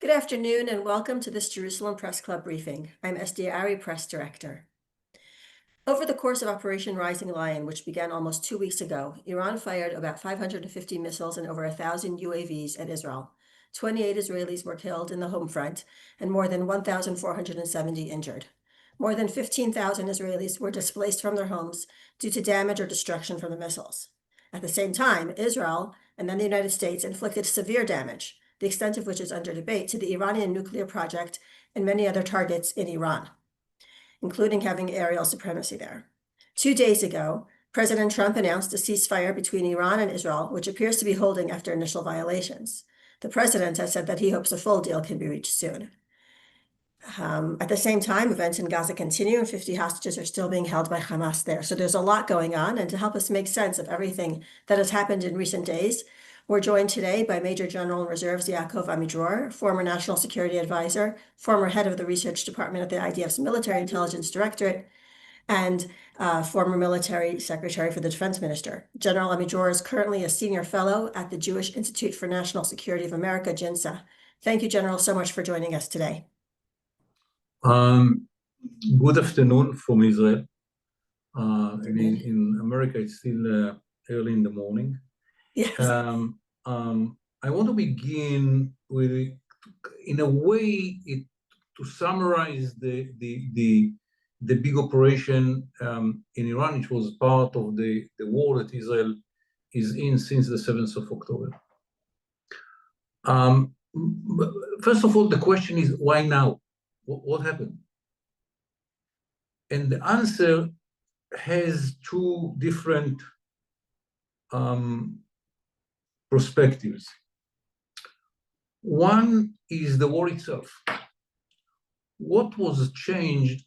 Good afternoon and welcome to this Jerusalem Press Club briefing. I'm Estia Ari, Press Director. Over the course of Operation Rising Lion, which began almost 2 weeks ago, Iran fired about 550 missiles and over 1,000 UAVs at Israel. 28 Israelis were killed in the home front and more than 1,470 injured. More than 15,000 Israelis were displaced from their homes due to damage or destruction from the missiles. At the same time, Israel and then the United States inflicted severe damage, the extent of which is under debate, to the Iranian nuclear project and many other targets in Iran, including having aerial supremacy there. 2 days ago, President Trump announced a ceasefire between Iran and Israel, which appears to be holding after initial violations. The president has said that he hopes a full deal can be reached soon. At the same time, events in Gaza continue and 50 hostages are still being held by Hamas there. So there's a lot going on. And to help us make sense of everything that has happened in recent days, we're joined today by Major General in Reserves Yaakov Amidror, former National Security Advisor, former head of the Research Department at the IDF's Military Intelligence Directorate, and former Military Secretary for the Defense Minister. General Amidror is currently a Senior Fellow at the Jewish Institute for National Security of America, JINSA. Thank you, General, so much for joining us today. Good afternoon from Israel. In America, it's still early in the morning. Yes. I want to begin with, in a way, to summarize the big operation in Iran, which was part of the war that Israel is in since the 7th of October. First of all, the question is, why now? What happened? And the answer has two different perspectives. One is the war itself. What was changed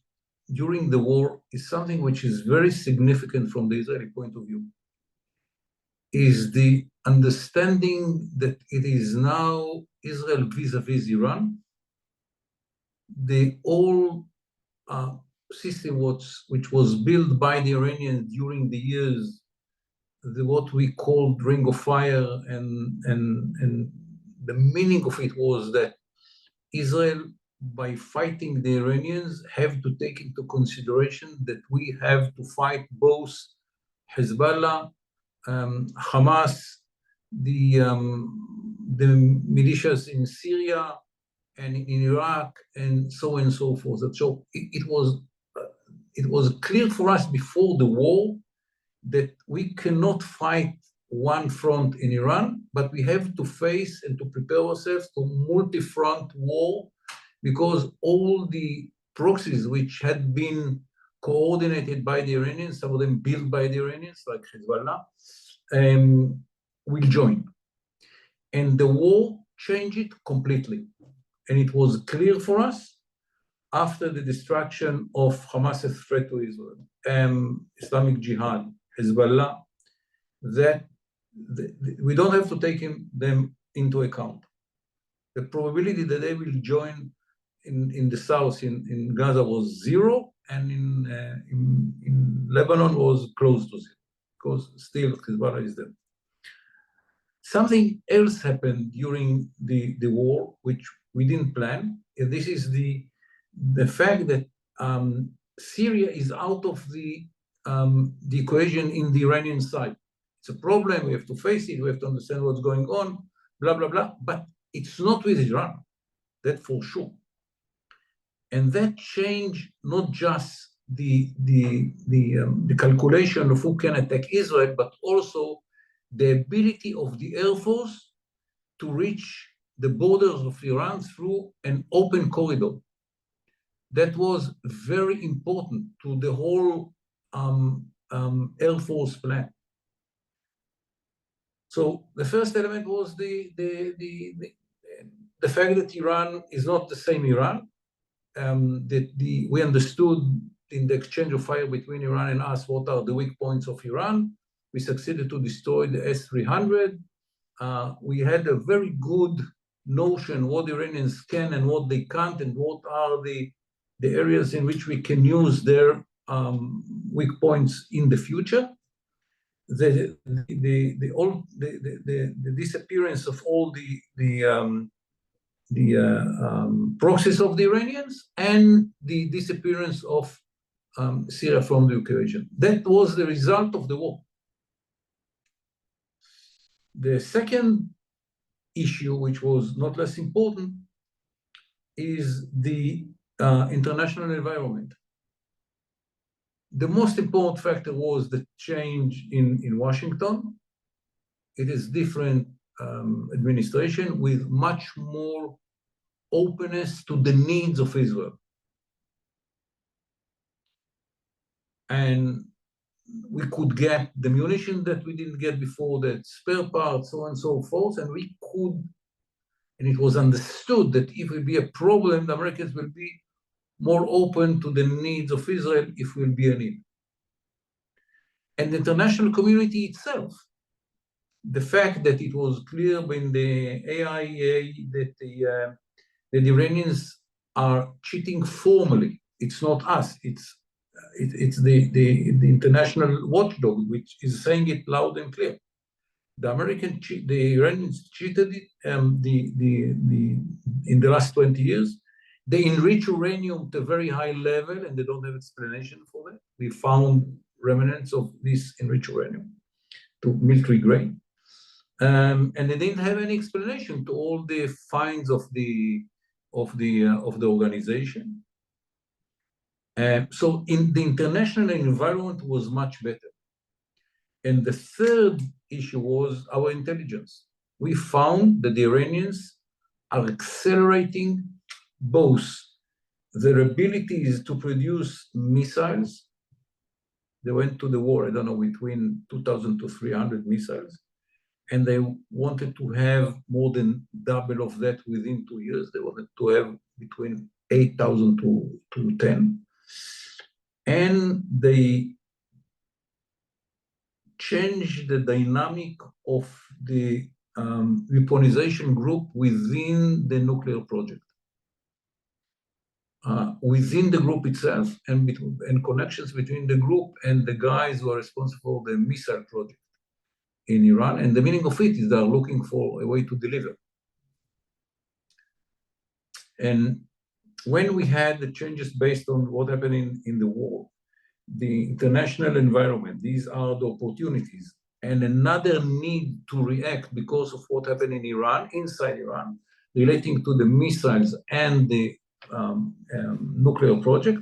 during the war is something which is very significant from the Israeli point of view, is the understanding that it is now Israel vis-a-vis Iran. The whole system which was built by the Iranians during the years, what we called Ring of Fire, and the meaning of it was that Israel, by fighting the Iranians, have to take into consideration that we have to fight both Hezbollah, Hamas, the militias in Syria and in Iraq, and so on and so forth. So it was clear for us before the war that we cannot fight one front in Iran, but we have to face and to prepare ourselves to multi-front war, because all the proxies which had been coordinated by the Iranians, some of them built by the Iranians, like Hezbollah, will join. And the war changed it completely. And it was clear for us after the destruction of Hamas's threat to Israel, Islamic Jihad, Hezbollah, that we don't have to take them into account. The probability that they will join in the south, in Gaza, was zero, and in Lebanon was close to zero, because still Hezbollah is there. Something else happened during the war, which we didn't plan. And this is the fact that Syria is out of the equation in the Iranian side. It's a problem, we have to face it, we have to understand what's going on, blah, blah, blah, but it's not with Iran, that for sure. And that changed not just the calculation of who can attack Israel, but also the ability of the Air Force to reach the borders of Iran through an open corridor. That was very important to the whole Air Force plan. So the first element was the fact that Iran is not the same Iran. We understood in the exchange of fire between Iran and us what are the weak points of Iran. We succeeded to destroy the S-300. We had a very good notion what the Iranians can and what they can't, and what are the areas in which we can use their weak points in the future. The disappearance of all the proxies of the Iranians and the disappearance of Syria from the equation. That was the result of the war. The second issue, which was not less important, is the international environment. The most important factor was the change in Washington. It is different administration with much more openness to the needs of Israel. And we could get the munition that we didn't get before, that spare parts, so on and so forth, and we could, and it was understood that if it will be a problem, the Americans will be more open to the needs of Israel if will be a need. And the international community itself, the fact that it was clear when the AIEA that the Iranians are cheating formally, it's not us, it's the international watchdog, which is saying it loud and clear. The Iranians cheated it in the last 20 years. They enrich uranium to a very high level, and they don't have explanation for that. We found remnants of this enriched uranium to military grade, and they didn't have any explanation to all the finds of the organization. So in the international environment was much better. And the third issue was our intelligence. We found that the Iranians are accelerating both their abilities to produce missiles. They went to the war, I don't know, between 2,000 to 300 missiles, and they wanted to have more than double of that within 2 years. They wanted to have between 8,000 to 10. And they changed the dynamic of the weaponization group within the nuclear project. Within the group itself, and connections between the group and the guys who are responsible for the missile project in Iran. And the meaning of it is they are looking for a way to deliver. And when we had the changes based on what happened in the war, the international environment, these are the opportunities, and another need to react because of what happened in Iran, inside Iran, relating to the missiles and the nuclear project,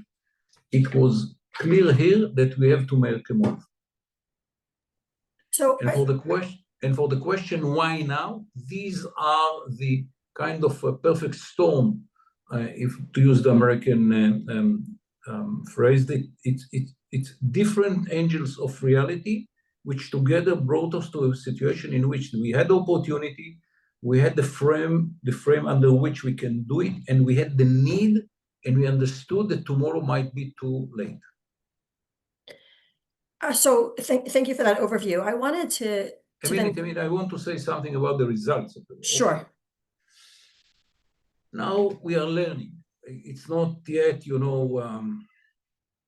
it was clear here that we have to make a move. So, and for the question why now, these are the kind of a perfect storm, if to use the American phrase, that it's different angels of reality, which together brought us to a situation in which we had opportunity, we had the frame under which we can do it, and we had the need, and we understood that tomorrow might be too late. So thank you for that overview. I wanted to I want to say something about the results of the war. Sure. Now we are learning. It's not yet,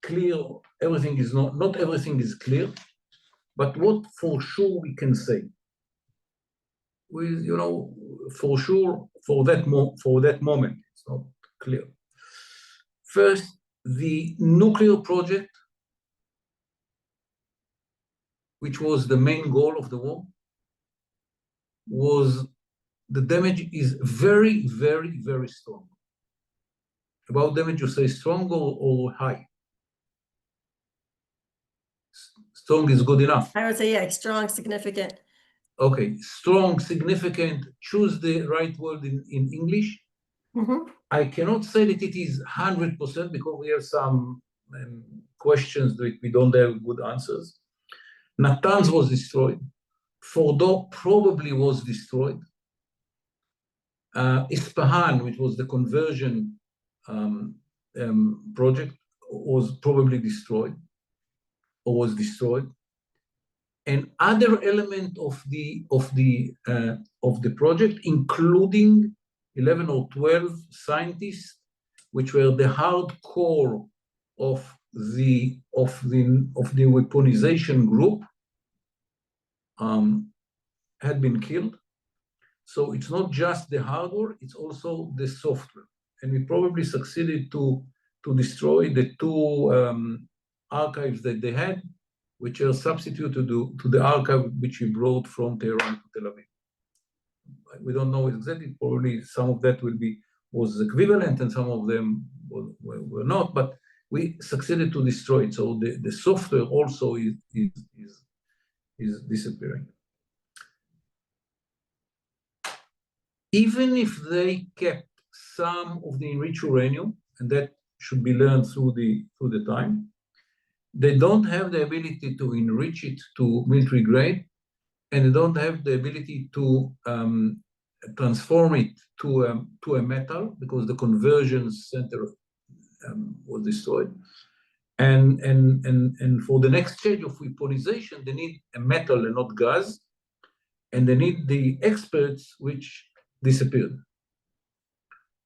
clear. Everything is not everything is clear, but what for sure we can say, for sure for that moment, it's not clear. First, the nuclear project, which was the main goal of the war, the damage is very, very, very strong. About damage, you say strong or high? Strong is good enough. I would say, yeah, strong, significant. Okay, strong, significant, choose the right word in English. Mm-hmm. I cannot say that it is 100% because we have some questions that we don't have good answers. Natanz was destroyed. Fordo probably was destroyed. Isfahan, which was the conversion project, was probably destroyed or was destroyed. And other element of the project, including 11 or 12 scientists, which were the hardcore of the weaponization group, had been killed. So it's not just the hardware, it's also the software. And we probably succeeded to destroy the two archives that they had, which are substituted to the archive which we brought from Tehran to Tel Aviv. We don't know exactly, probably some of that was equivalent and some of them were not, but we succeeded to destroy it. So the software also is disappearing. Even if they kept some of the enriched uranium, and that should be learned through the time, they don't have the ability to enrich it to military grade, and they don't have the ability to transform it to a metal, because the conversion center was destroyed. And for the next stage of weaponization, they need a metal and not gas, and they need the experts which disappeared.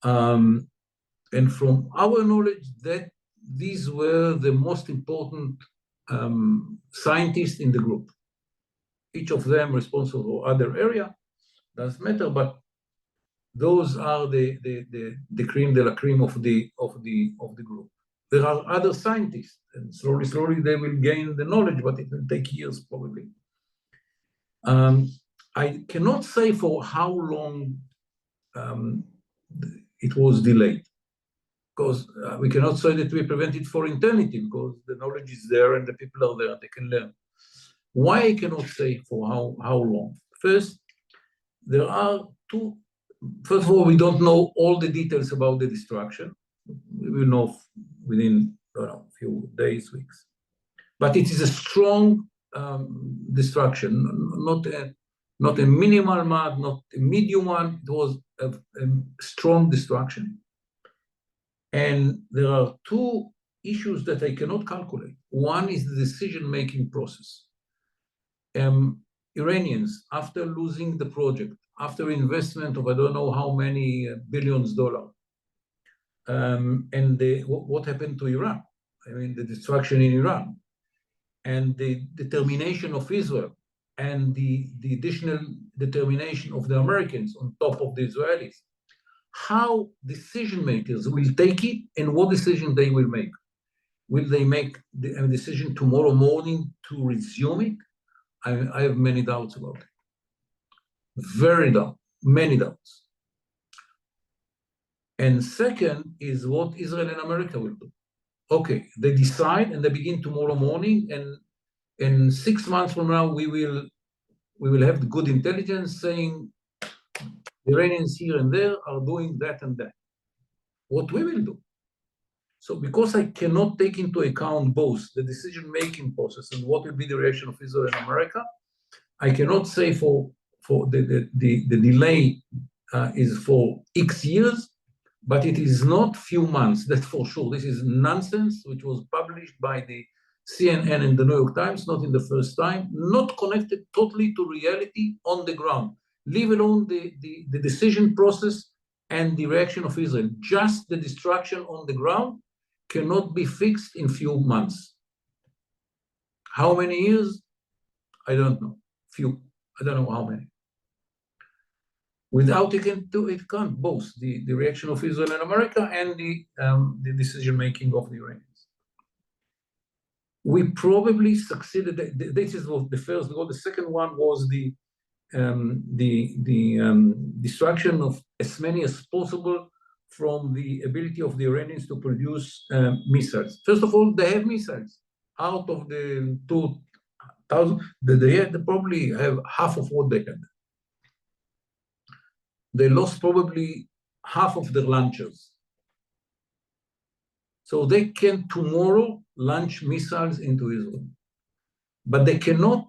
And from our knowledge, that these were the most important scientists in the group. Each of them responsible for other area, doesn't matter, but those are the cream de la cream of the group. There are other scientists, and slowly they will gain the knowledge, but it will take years probably. I cannot say for how long it was delayed, because we cannot say that we prevent it for eternity, because the knowledge is there and the people are there, they can learn. Why I cannot say for how long? First, there are two. First of all, we don't know all the details about the destruction. We will know within a few days, weeks. But it is a strong destruction, not a minimal one, not a medium one. It was a strong destruction. And there are two issues that I cannot calculate. One is the decision-making process. Iranians, after losing the project, after investment of I don't know how many billions dollars, and what happened to Iran? I mean, the destruction in Iran, and the determination of Israel, and the additional determination of the Americans on top of the Israelis. How decision makers will take it and what decision they will make. Will they make a decision tomorrow morning to resume it? I have many doubts about it. Many doubts. And second is what Israel and America will do. Okay, they decide and they begin tomorrow morning, and in 6 months from now, we will have the good intelligence saying the Iranians here and there are doing that and that. What we will do? So because I cannot take into account both the decision-making process and what will be the reaction of Israel and America, I cannot say for the delay is for X years, but it is not few months, that's for sure. This is nonsense, which was published by the CNN and the New York Times, not in the first time, not connected totally to reality on the ground, leave alone the decision process and the reaction of Israel. Just the destruction on the ground cannot be fixed in few months. How many years? I don't know. Few. I don't know how many. Without it can't both the reaction of Israel and America and the decision-making of the Iranians. We probably succeeded. This is the first goal. The second one was the destruction of as many as possible from the ability of the Iranians to produce missiles. First of all, they have missiles. Out of the 2,000, they probably have half of what they had. They lost probably half of their launchers. So they can tomorrow launch missiles into Israel. But they cannot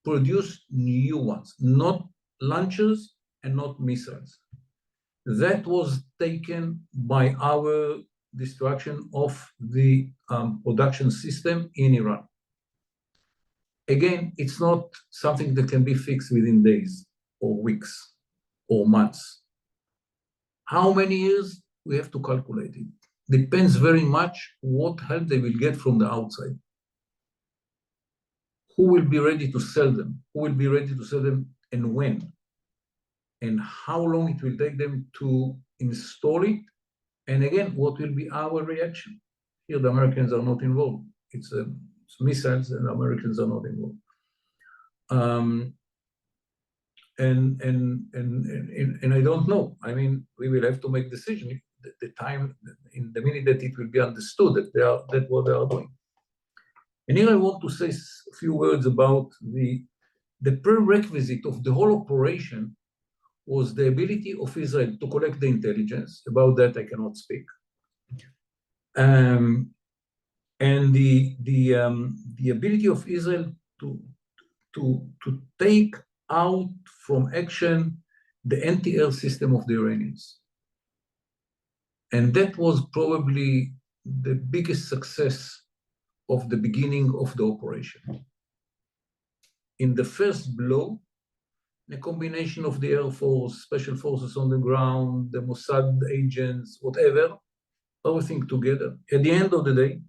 produce new ones, not launchers and not missiles. That was taken by our destruction of the production system in Iran. Again, it's not something that can be fixed within days or weeks or months. How many years? We have to calculate it. Depends very much what help they will get from the outside. Who will be ready to sell them? Who will be ready to sell them and when? and how long it will take them to install it. And again, what will be our reaction? Here, the Americans are not involved. It's missiles, and the Americans are not involved. And I don't know. I mean, we will have to make decision the time in the minute that it will be understood that what they are doing. And here I want to say a few words about the prerequisite of the whole operation was the ability of Israel to collect the intelligence. About that, I cannot speak. And the ability of Israel to take out from action the anti-air system of the Iranians. And that was probably the biggest success of the beginning of the operation. In the first blow, the combination of the Air Force, special forces on the ground, the Mossad agents, whatever, everything together. At the end of the day,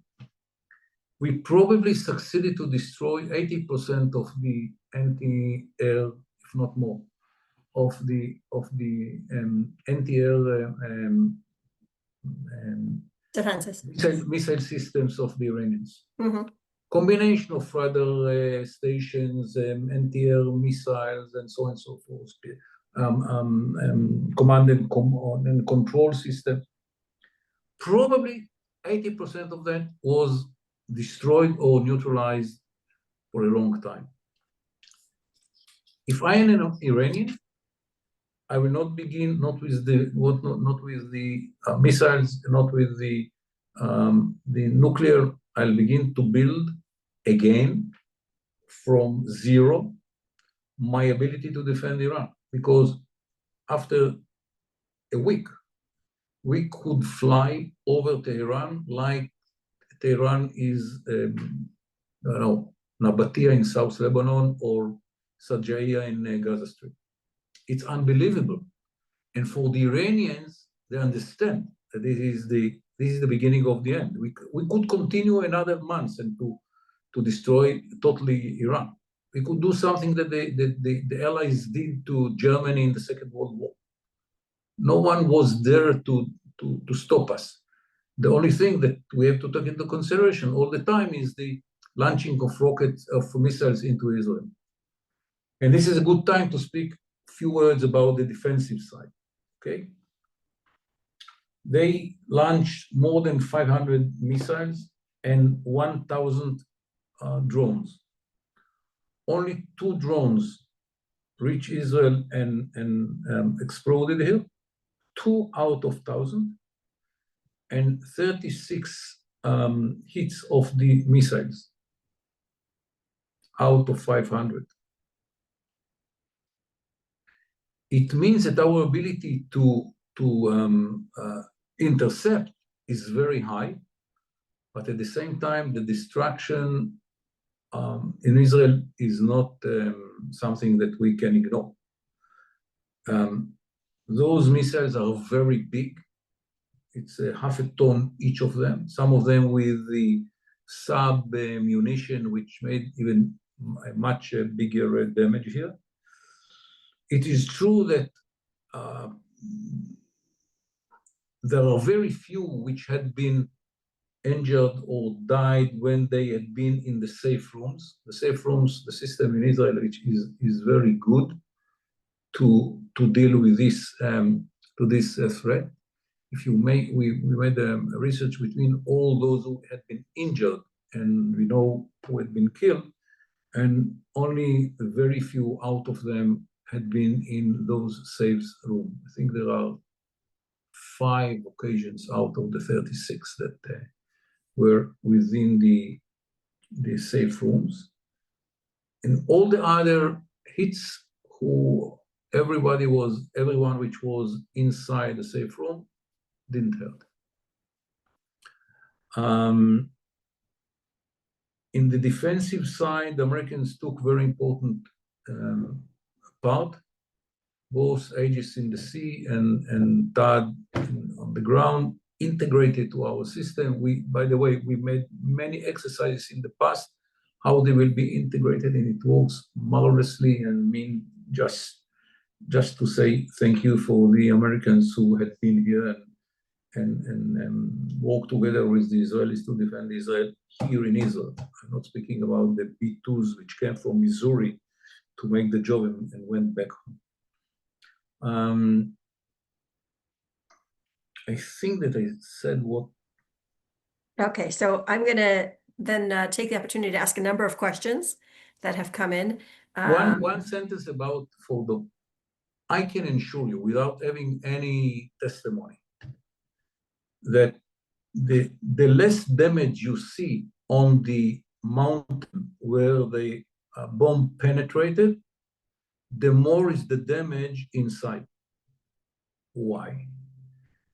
we probably succeeded to destroy 80% of the anti-air, if not more, of the anti-air defenses, missile systems of the Iranians. Mm-hmm. Combination of radar stations, anti-air missiles, and so on and so forth, command and control system. Probably 80% of that was destroyed or neutralized for a long time. If I am an Iranian, I will not begin not with the missiles, not with the nuclear. I'll begin to build again from zero my ability to defend Iran, because after a week we could fly over Tehran like Tehran is I don't know, Nabatea in South Lebanon or Sajaya in Gaza Strip. It's unbelievable. And for the Iranians, they understand that this is the beginning of the end. We could continue another month and to destroy totally Iran. We could do something that the Allies did to Germany in the Second World War. No one was there to stop us. The only thing that we have to take into consideration all the time is the launching of rockets, of missiles into Israel. And this is a good time to speak a few words about the defensive side, okay? They launched more than 500 missiles and 1,000 drones. Only 2 drones reached Israel and exploded here, 2 out of 1,000, and 36 hits of the missiles out of 500. It means that our ability to intercept is very high, but at the same time, the destruction in Israel is not something that we can ignore. Those missiles are very big. It's half a ton each of them, some of them with the sub-munition, which made even a much bigger damage here. It is true that there are very few which had been injured or died when they had been in the safe rooms. The safe rooms, the system in Israel, which is very good to deal with this threat. If you we made research between all those who had been injured and we know who had been killed, and only very few out of them had been in those safe rooms. I think there are 5 occasions out of the 36 that were within the safe rooms. And all the other hits, everyone which was inside the safe room didn't hurt. In the defensive side, the Americans took very important part, both Aegis in the sea and THAAD on the ground, integrated to our system. By the way, we made many exercises in the past, how they will be integrated, and it works marvelously. And just just to say thank you for the Americans who had been here and work together with the Israelis to defend Israel here in Israel. I'm not speaking about the B-2s which came from Missouri to make the job and went back home. I think that I said what. Okay, so I'm going to then take the opportunity to ask a number of questions that have come in. One sentence about Fordo. I can assure you, without having any testimony, that the less damage you see on the mountain where the bomb penetrated, the more is the damage inside. Why?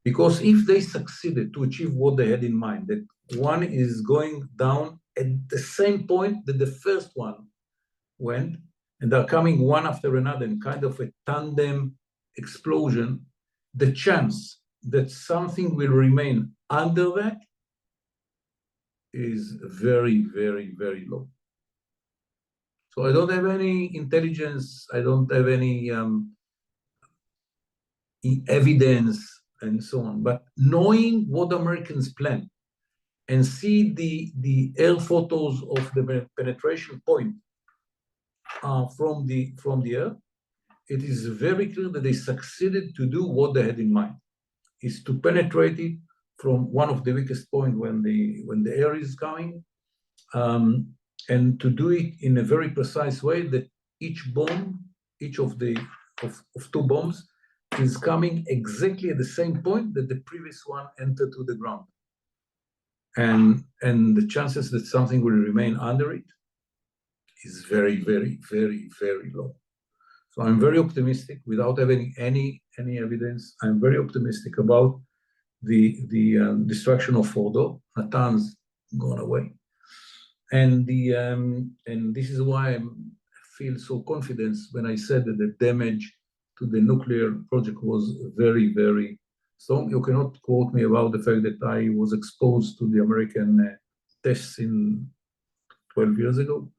Because if they succeeded to achieve what they had in mind, that one is going down at the same point that the first one went, and they're coming one after another in kind of a tandem explosion, the chance that something will remain under that is very, very, very low. So I don't have any intelligence, I don't have any evidence and so on, but knowing what the Americans plan and see the air photos of the penetration point from the air, it is very clear that they succeeded to do what they had in mind, is to penetrate it from one of the weakest points when the air is coming, and to do it in a very precise way that each bomb, each of two bombs, is coming exactly at the same point that the previous one entered to the ground. And the chances that something will remain under it is very, very, very, very low. So I'm very optimistic without having any evidence. I'm very optimistic about the destruction of Fordo. Natan's gone away. And this is why I feel so confident when I said that the damage to the nuclear project was very, very strong. You cannot quote me about the fact that I was exposed to the American tests in 12 years ago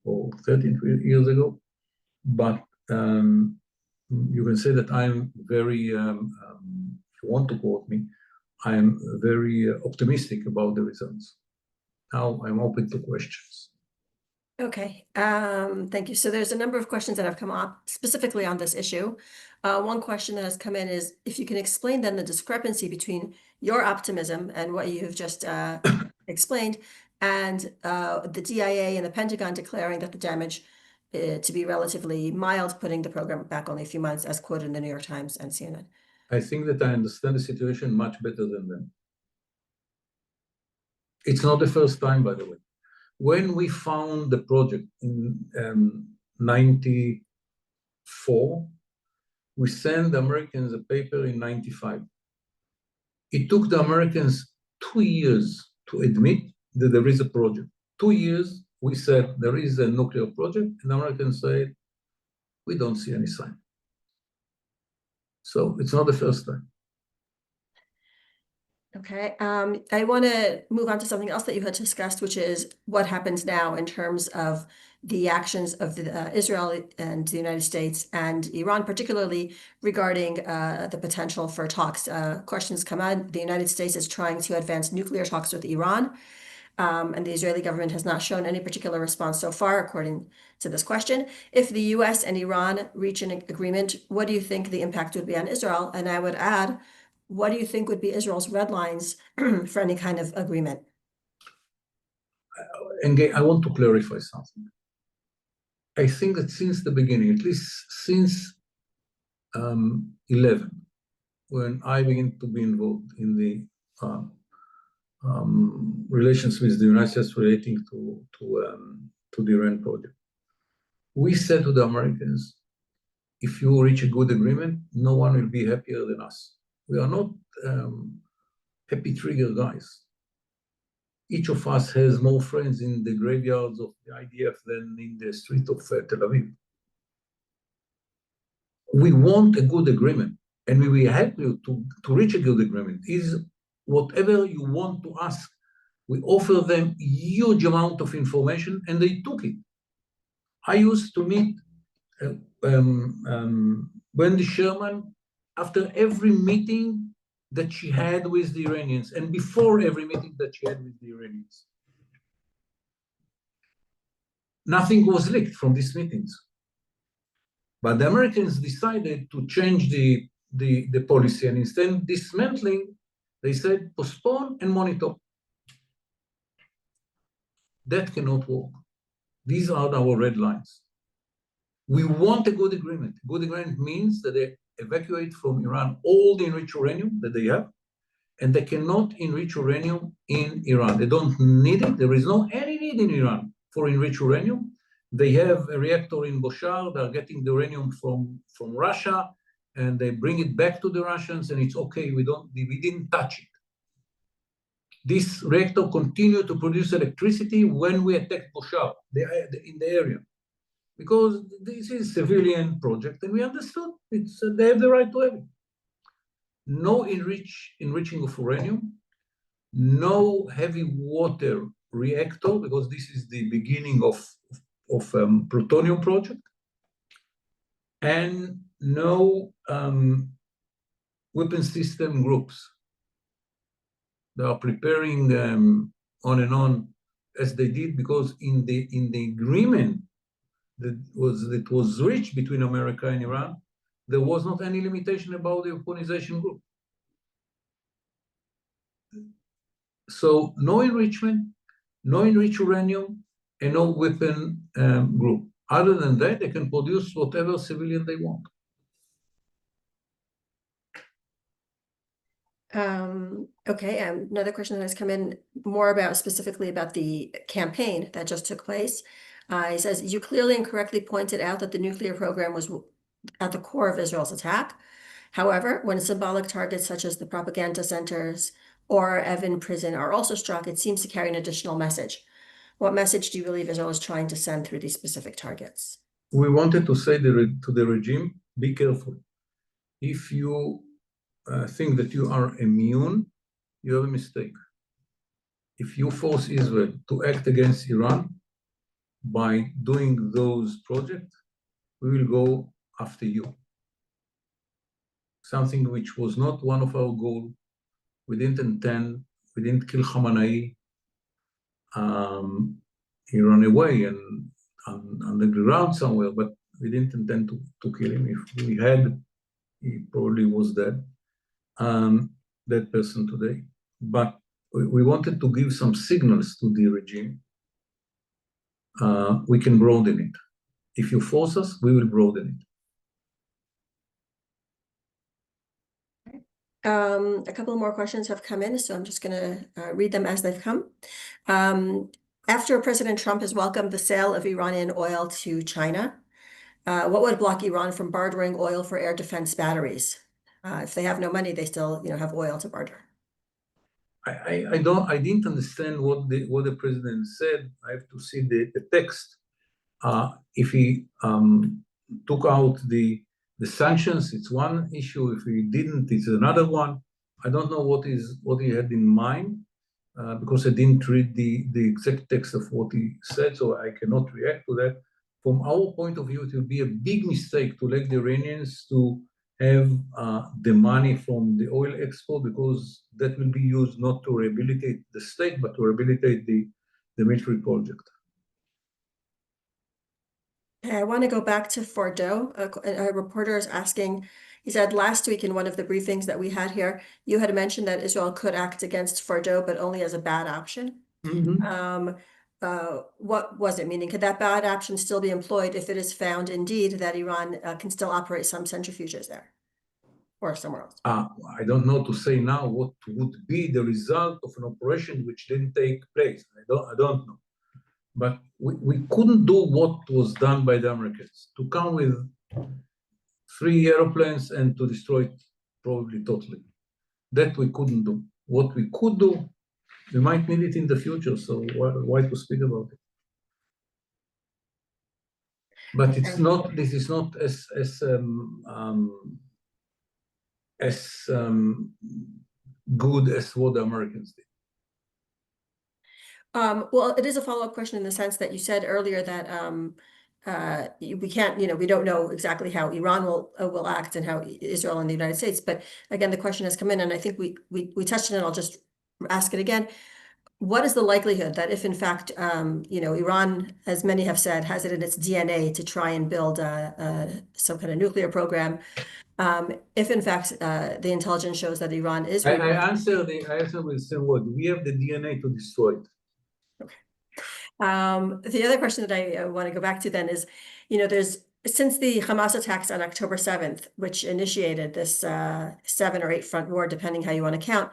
or 13 years ago, but you can say that I'm very, if you want to quote me, I'm very optimistic about the results. Now I'm open to questions. Okay, thank you. So there's a number of questions that have come up specifically on this issue. One question that has come in is if you can explain then the discrepancy between your optimism and what you've just explained and the DIA and the Pentagon declaring that the damage to be relatively mild, putting the program back only a few months, as quoted in the New York Times and CNN. I think that I understand the situation much better than them. It's not the first time, by the way. When we found the project in 94, we sent the Americans a paper in 95. It took the Americans 2 years to admit that there is a project. 2 years, we said there is a nuclear project, and the Americans said, we don't see any sign. So it's not the first time. Okay, I want to move on to something else that you had discussed, which is what happens now in terms of the actions of Israel and the United States and Iran, particularly regarding the potential for talks. Questions come out. The United States is trying to advance nuclear talks with Iran, and the Israeli government has not shown any particular response so far, according to this question. If the US and Iran reach an agreement, what do you think the impact would be on Israel? And I would add, what do you think would be Israel's red lines for any kind of agreement? And I want to clarify something. I think that since the beginning, at least since 11, when I began to be involved in the relations with the United States relating to the Iran project, we said to the Americans, if you reach a good agreement, no one will be happier than us. We are not happy trigger guys. Each of us has more friends in the graveyards of the IDF than in the street of Tel Aviv. We want a good agreement, and we will help you to reach a good agreement. Is whatever you want to ask, we offer them huge amount of information, and they took it. I used to meet Wendy Sherman, after every meeting that she had with the Iranians, and before every meeting that she had with the Iranians, nothing was leaked from these meetings. But the Americans decided to change the policy, and instead of dismantling, they said postpone and monitor. That cannot work. These are our red lines. We want a good agreement. Good agreement means that they evacuate from Iran all the enriched uranium that they have, and they cannot enrich uranium in Iran. They don't need it. There is no any need in Iran for enriched uranium. They have a reactor in Boshar. They're getting the uranium from Russia, and they bring it back to the Russians, and it's okay. We didn't touch it. This reactor continued to produce electricity when we attacked Boshar in the area, because this is a civilian project, and we understood they have the right to have it. No enriching of uranium, no heavy water reactor, because this is the beginning of plutonium project, and no weapon system groups. They are preparing on and on as they did, because in the agreement that was reached between America and Iran, there was not any limitation about the weaponization group. So no enrichment, no enriched uranium, and no weapon group. Other than that, they can produce whatever civilian they want. Okay, another question that has come in more specifically about the campaign that just took place. He says, you clearly and correctly pointed out that the nuclear program was at the core of Israel's attack. However, when symbolic targets such as the propaganda centers or Evin prison are also struck, it seems to carry an additional message. What message do you believe Israel is trying to send through these specific targets? We wanted to say to the regime, be careful. If you think that you are immune, you have a mistake. If you force Israel to act against Iran by doing those projects, we will go after you. Something which was not one of our goals. We didn't intend, we didn't kill Khamenei. He ran away and on the ground somewhere, but we didn't intend to kill him. If we had, he probably was dead. That person today. But we wanted to give some signals to the regime. We can broaden it. If you force us, we will broaden it. A couple more questions have come in, so I'm just going to read them as they've come. After President Trump has welcomed the sale of Iranian oil to China, what would block Iran from bartering oil for air defense batteries? If they have no money, they still, have oil to barter. I didn't understand what the president said. I have to see the text. If he took out the sanctions, it's one issue. If he didn't, it's another one. I don't know what he had in mind, because I didn't read the exact text of what he said, so I cannot react to that. From our point of view, it will be a big mistake to let the Iranians to have the money from the oil export, because that will be used not to rehabilitate the state, but to rehabilitate the military project. I want to go back to Fordo. A reporter is asking, he said last week in one of the briefings that we had here, you had mentioned that Israel could act against Fordo, but only as a bad option. Mm-hmm. What was it? Meaning, could that bad option still be employed if it is found indeed that Iran can still operate some centrifuges there or somewhere else? I don't know to say now what would be the result of an operation which didn't take place. I don't know. But we couldn't do what was done by the Americans, to come with 3 airplanes and to destroy it probably totally. That we couldn't do. What we could do, we might need it in the future, so why to speak about it? But it's not. This is not as good as what the Americans did. Well, it is a follow-up question in the sense that you said earlier that we can't, we don't know exactly how Iran will act and how Israel and the United States. But again, the question has come in, and I think we touched on it. I'll just ask it again. What is the likelihood that if in fact, Iran, as many have said, has it in its DNA to try and build some kind of nuclear program, if in fact the intelligence shows that Iran is I answer with the same word. We have the DNA to destroy it. Okay. The other question that I want to go back to then is, there's since the Hamas attacks on October 7th, which initiated this 7 or 8 front war, depending how you want to count,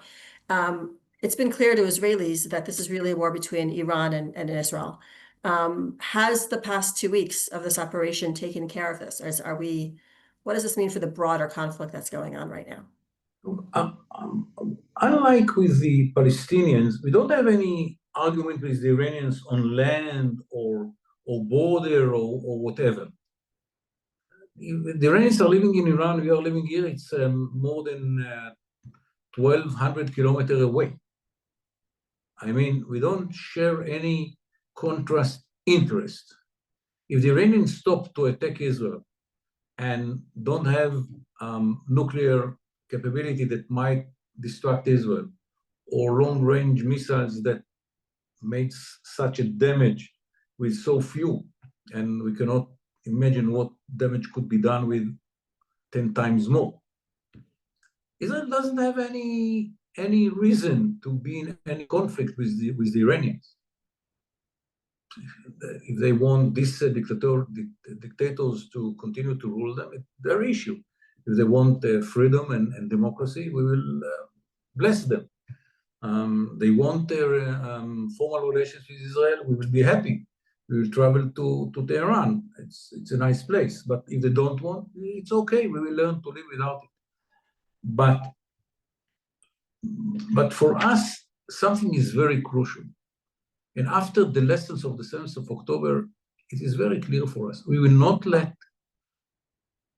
it's been clear to Israelis that this is really a war between Iran and Israel. Has the past 2 weeks of this operation taken care of this? What does this mean for the broader conflict that's going on right now? Unlike with the Palestinians, we don't have any argument with the Iranians on land or border or whatever. The Iranians are living in Iran, we are living here, it's more than 1,200 kilometers away. I mean, we don't share any contrast interest. If the Iranians stop to attack Israel and don't have nuclear capability that might distract Israel, or long-range missiles that made such a damage with so few, and we cannot imagine what damage could be done with 10 times more. Israel doesn't have any reason to be in any conflict with the Iranians. If they want these dictators to continue to rule them, it's their issue. If they want freedom and democracy, we will bless them. They want their formal relations with Israel, we will be happy. We will travel to Tehran. It's a nice place. But if they don't want, it's okay. We will learn to live without it. But for us, something is very crucial. And after the lessons of the 7th of October, it is very clear for us. We will not let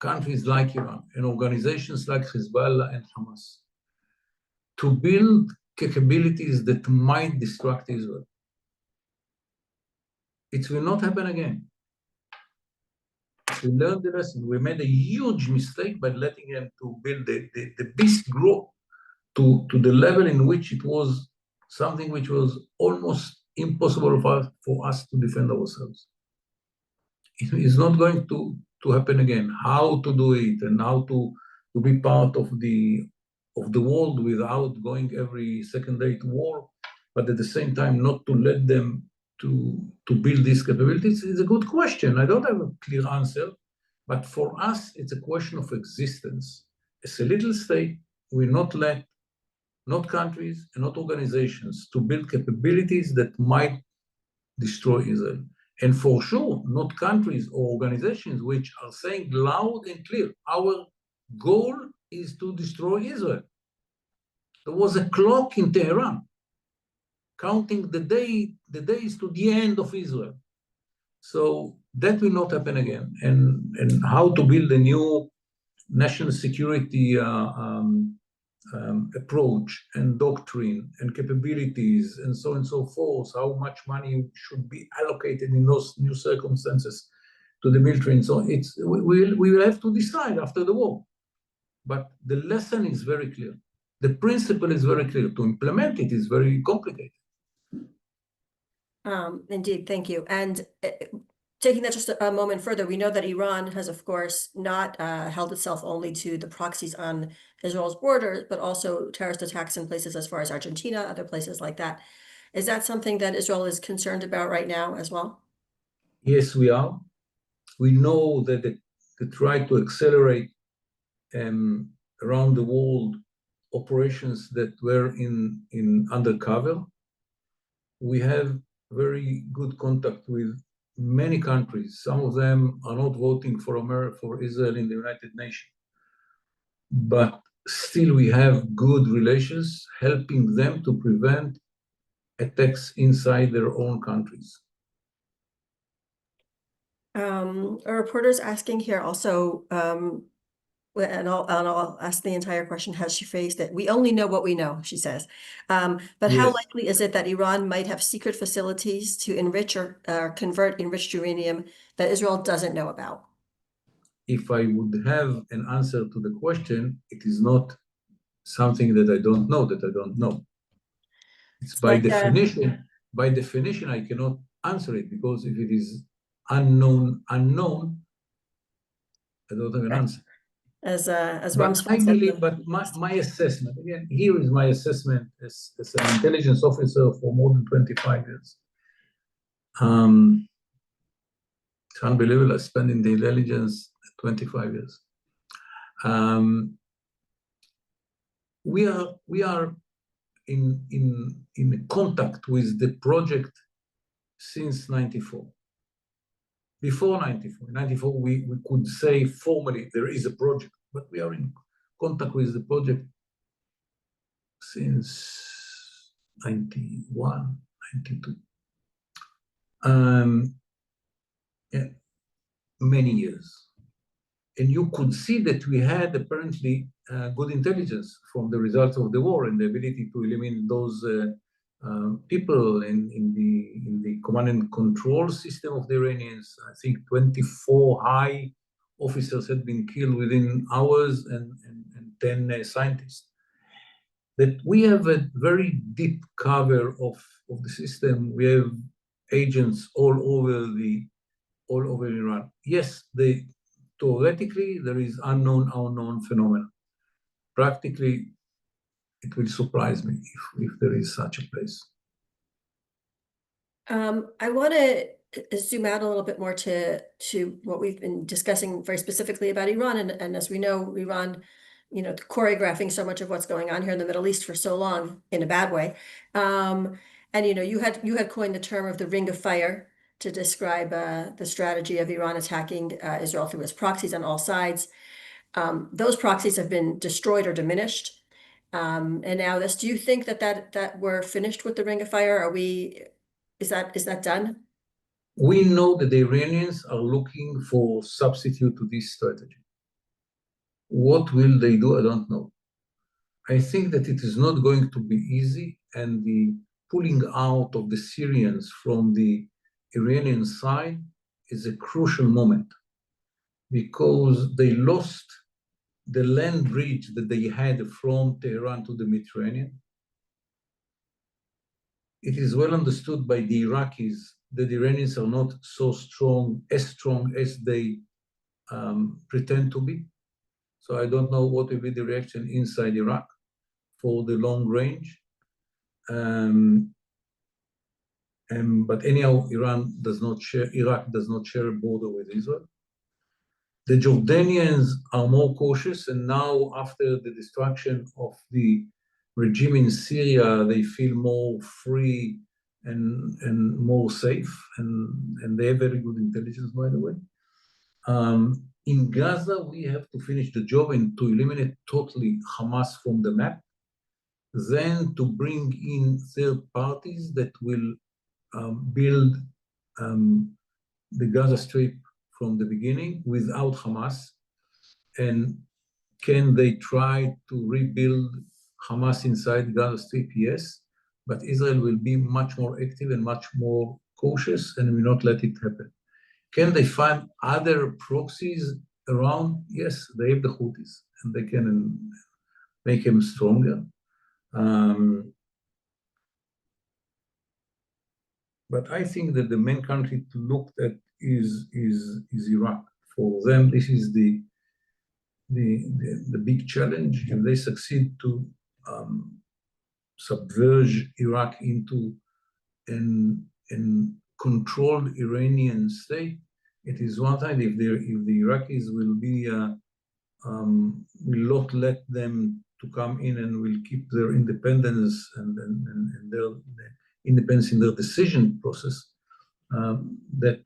countries like Iran and organizations like Hezbollah and Hamas to build capabilities that might distract Israel. It will not happen again. We learned the lesson. We made a huge mistake by letting them to build the beast grow to the level in which it was something which was almost impossible for us to defend ourselves. It is not going to happen again. How to do it and how to be part of the world without going every second day to war, but at the same time not to let them to build these capabilities is a good question. I don't have a clear answer, but for us, it's a question of existence. As a little state, we not let, not countries and not organizations, to build capabilities that might destroy Israel. And for sure, not countries or organizations which are saying loud and clear, our goal is to destroy Israel. There was a clock in Tehran counting the days to the end of Israel. So that will not happen again. And how to build a new national security approach and doctrine and capabilities and so on and so forth, how much money should be allocated in those new circumstances to the military and so on. We will have to decide after the war. But the lesson is very clear. The principle is very clear. To implement it is very complicated. Indeed, thank you. And taking that just a moment further, we know that Iran has, of course, not held itself only to the proxies on Israel's borders, but also terrorist attacks in places as far as Argentina, other places like that. Is that something that Israel is concerned about right now as well? Yes, we are. We know that they try to accelerate around the world operations that were in undercover. We have very good contact with many countries. Some of them are not voting for Israel in the United Nations. But still we have good relations, helping them to prevent attacks inside their own countries. A reporter's asking here also, And I'll ask the entire question, has she faced it? We only know what we know, she says. But how Yes, likely is it that Iran might have secret facilities to enrich or convert enriched uranium that Israel doesn't know about? if I would have an answer to the question, it is not something that I don't know. It's It's like by definition, I cannot answer it because if it is unknown, I don't have an answer. as But I Rumsfeld said. believe, but my assessment, again, here is my assessment as an intelligence officer for more than 25 years. It's unbelievable. I spent in the intelligence 25 years. We are in contact with the project since 94. Before 94, in 94, we could say formally there is a project, but we are in contact with the project since 91, 92. Yeah, many years. And you could see that we had apparently good intelligence from the results of the war and the ability to eliminate those people in the command and control system of the Iranians. I think 24 high officers had been killed within hours and 10 scientists. That we have a very deep cover of the system. We have agents all over Iran. Yes, theoretically there is unknown phenomena. Practically, it will surprise me if there is such a place. I want to zoom out a little bit more to what we've been discussing very specifically about Iran. And as we know, Iran, choreographing so much of what's going on here in the Middle East for so long in a bad way. And you had coined the term of the ring of fire to describe the strategy of Iran attacking Israel through its proxies on all sides. Those proxies have been destroyed or diminished. And now do you think that we're finished with the ring of fire? Is that done? We know that the Iranians are looking for substitute to this strategy. What will they do? I don't know. I think that it is not going to be easy, and the pulling out of the Syrians from the Iranian side is a crucial moment because they lost the land bridge that they had from Tehran to the Mediterranean. It is well understood by the Iraqis that the Iranians are not so strong as they pretend to be. So I don't know what will be the reaction inside Iraq for the long range. But anyhow, Iraq does not share a border with Israel. The Jordanians are more cautious, and now after the destruction of the regime in Syria, they feel more free and more safe, and they have very good intelligence, by the way. In Gaza, we have to finish the job and to eliminate totally Hamas from the map, then to bring in third parties that will build the Gaza Strip from the beginning without Hamas. And can they try to rebuild Hamas inside Gaza Strip? Yes, but Israel will be much more active and much more cautious and will not let it happen. Can they find other proxies around? Yes, they have the Houthis, and they can make them stronger. But I think that the main country to look at is Iraq. For them, this is the big challenge. If they succeed to submerge Iraq into an controlled Iranian state, it is one thing. If the Iraqis will not let them to come in and will keep their independence and their independence in their decision process, the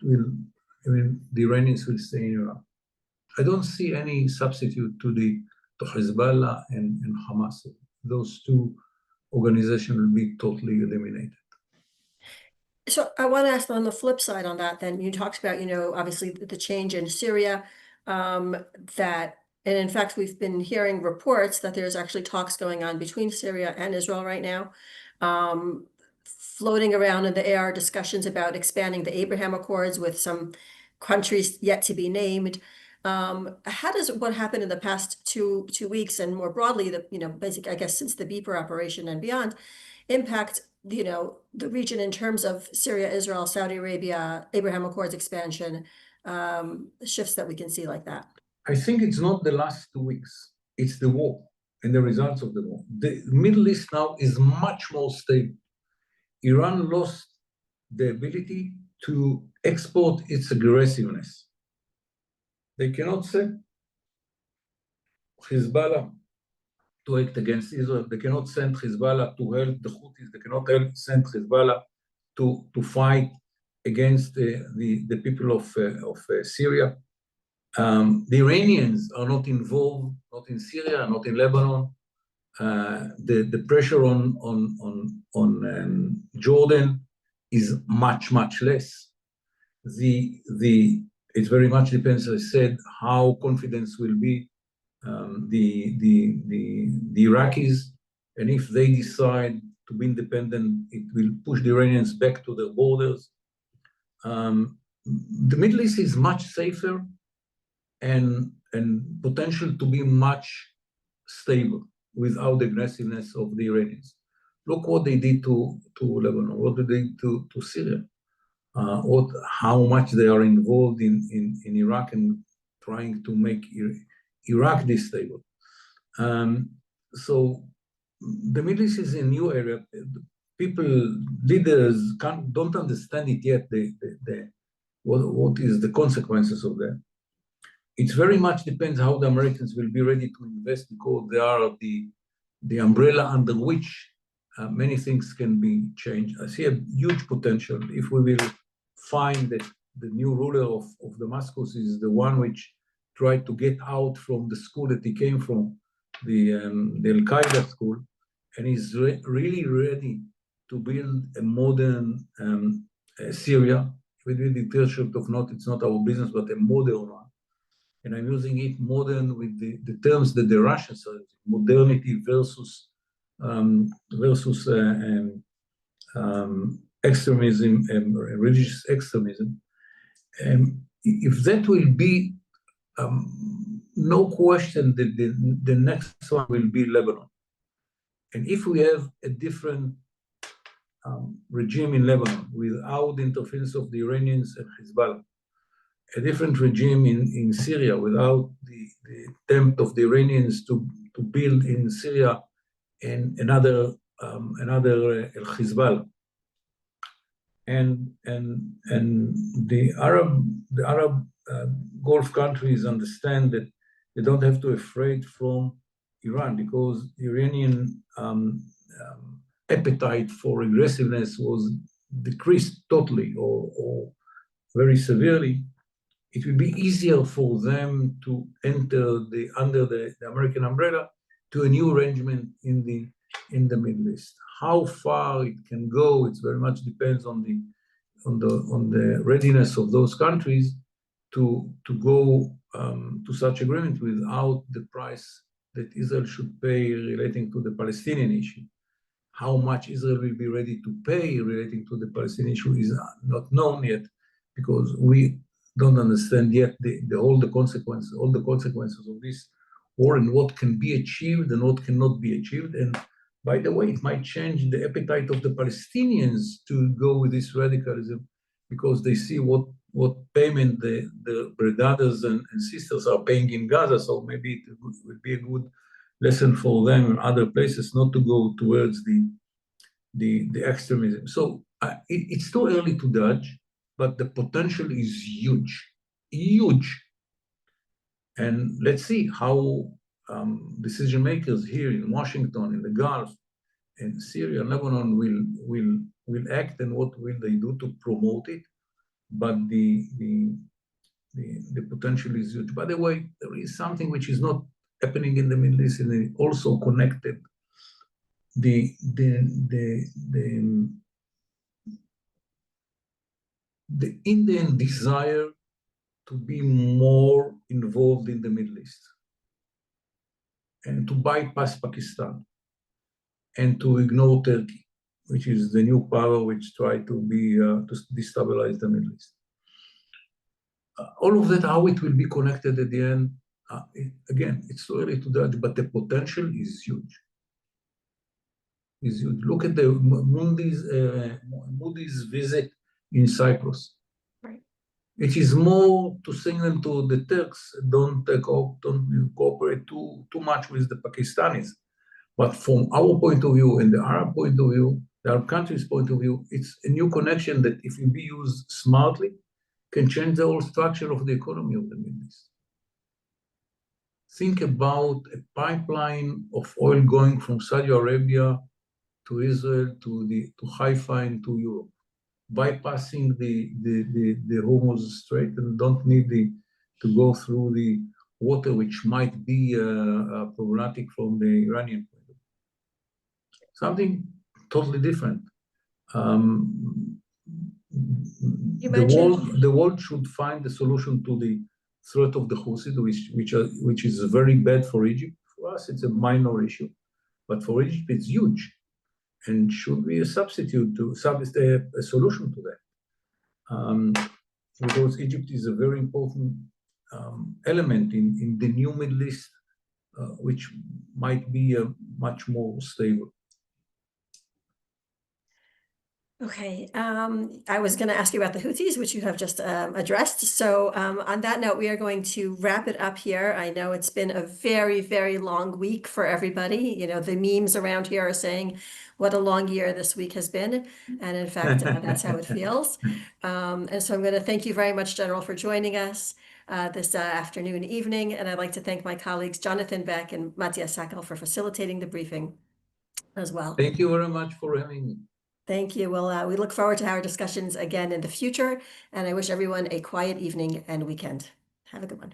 Iranians will stay in Iraq. I don't see any substitute to Hezbollah and Hamas. Those two organizations will be totally eliminated. So I want to ask on the flip side on that, then you talked about, obviously the change in Syria, that And in fact, we've been hearing reports that there's actually talks going on between Syria and Israel right now. Floating around in the air discussions about expanding the Abraham Accords with some countries yet to be named. How does what happened in the past two weeks, and more broadly, basic, I guess, since the Beeper operation and beyond, impact the region in terms of Syria, Israel, Saudi Arabia, Abraham Accords expansion, shifts that we can see like that? I think it's not the last 2 weeks, it's the war and the results of the war. The Middle East now is much more stable. Iran lost the ability to export its aggressiveness. They cannot send Hezbollah to act against Israel. They cannot send Hezbollah to help the Houthis. They cannot send Hezbollah to fight against the people of Syria. The Iranians are not involved, not in Syria, not in Lebanon. The pressure on Jordan is much less. It very much depends, as I said, how confidence will be the Iraqis, and if they decide to be independent, it will push the Iranians back to their borders. The Middle East is much safer and potential to be much stable without the aggressiveness of the Iranians. Look what they did to Lebanon, what did they do to Syria, how much they are involved in Iraq and trying to make Iraq this stable. So the Middle East is a new area. People, leaders don't understand it yet, what is the consequences of that. It very much depends how the Americans will be ready to invest, because they are the umbrella under which many things can be changed. I see a huge potential if we will find that the new ruler of Damascus is the one which tried to get out from the school that he came from, the Al-Qaeda school, and is really ready to build a modern Syria with the dictatorship of it's not our business, but a modern one. And I'm using it modern with the terms that the Russians are using, modernity versus extremism and religious extremism. If that will be, no question that the next one will be Lebanon. And if we have a different regime in Lebanon without the interference of the Iranians and Hezbollah, a different regime in Syria without the attempt of the Iranians to build in Syria and another Hezbollah, and the Arab Gulf countries understand that they don't have to be afraid from Iran, because Iranian appetite for aggressiveness was decreased totally or very severely. It will be easier for them to enter under the American umbrella to a new arrangement in the Middle East. How far it can go, it very much depends on the readiness of those countries to go to such agreement without the price that Israel should pay relating to the Palestinian issue. How much Israel will be ready to pay relating to the Palestinian issue is not known yet, because we don't understand yet all the consequences of this war, and what can be achieved and what cannot be achieved. And by the way, it might change the appetite of the Palestinians to go with this radicalism, because they see what payment the brothers and sisters are paying in Gaza. So maybe it would be a good lesson for them in other places not to go towards the extremism. So it's too early to judge, but the potential is huge. And let's see how decision makers here in Washington, in the Gulf, in Syria, and Lebanon will act, and what will they do to promote it. But the potential is huge. By the way, there is something which is not happening in the Middle East, and it also connected the Indian desire to be more involved in the Middle East. and to bypass Pakistan and to ignore Turkey, which is the new power which tried to destabilize the Middle East. All of that, how it will be connected at the end, again, it's too early to judge, but the potential is huge. Look at the Moody's visit in Cyprus. Right. It is more to signal to the Turks, don't cooperate too much with the Pakistanis. But from our point of view and the Arab point of view, the Arab countries' point of view, it's a new connection that if it be used smartly, can change the whole structure of the economy of the Middle East. Think about a pipeline of oil going from Saudi Arabia to Israel, to Haifa and to Europe, bypassing the Hormuz Strait, and don't need to go through the water, which might be problematic from the Iranian point of view. Something totally different. The world should find a solution to the threat of the Houthis, which is very bad for Egypt. For us, it's a minor issue, but for Egypt, it's huge, and should be a substitute to a solution to that. Because Egypt is a very important element in the new Middle East, which might be much more stable. Okay, I was going to ask you about the Houthis, which you have just addressed. So on that note, we are going to wrap it up here. I know it's been a very, very long week for everybody. You know, the memes around here are saying what a long year this week has been. And in fact, that's how it feels. And so I'm going to thank you very much, General, for joining us this afternoon, evening. And I'd like to thank my colleagues, Jonathan Beck and Matthias Sackel, for facilitating the briefing as well. Thank you very much for having me. Thank you. Well, we look forward to our discussions again in the future, and I wish everyone a quiet evening and weekend. Have a good one.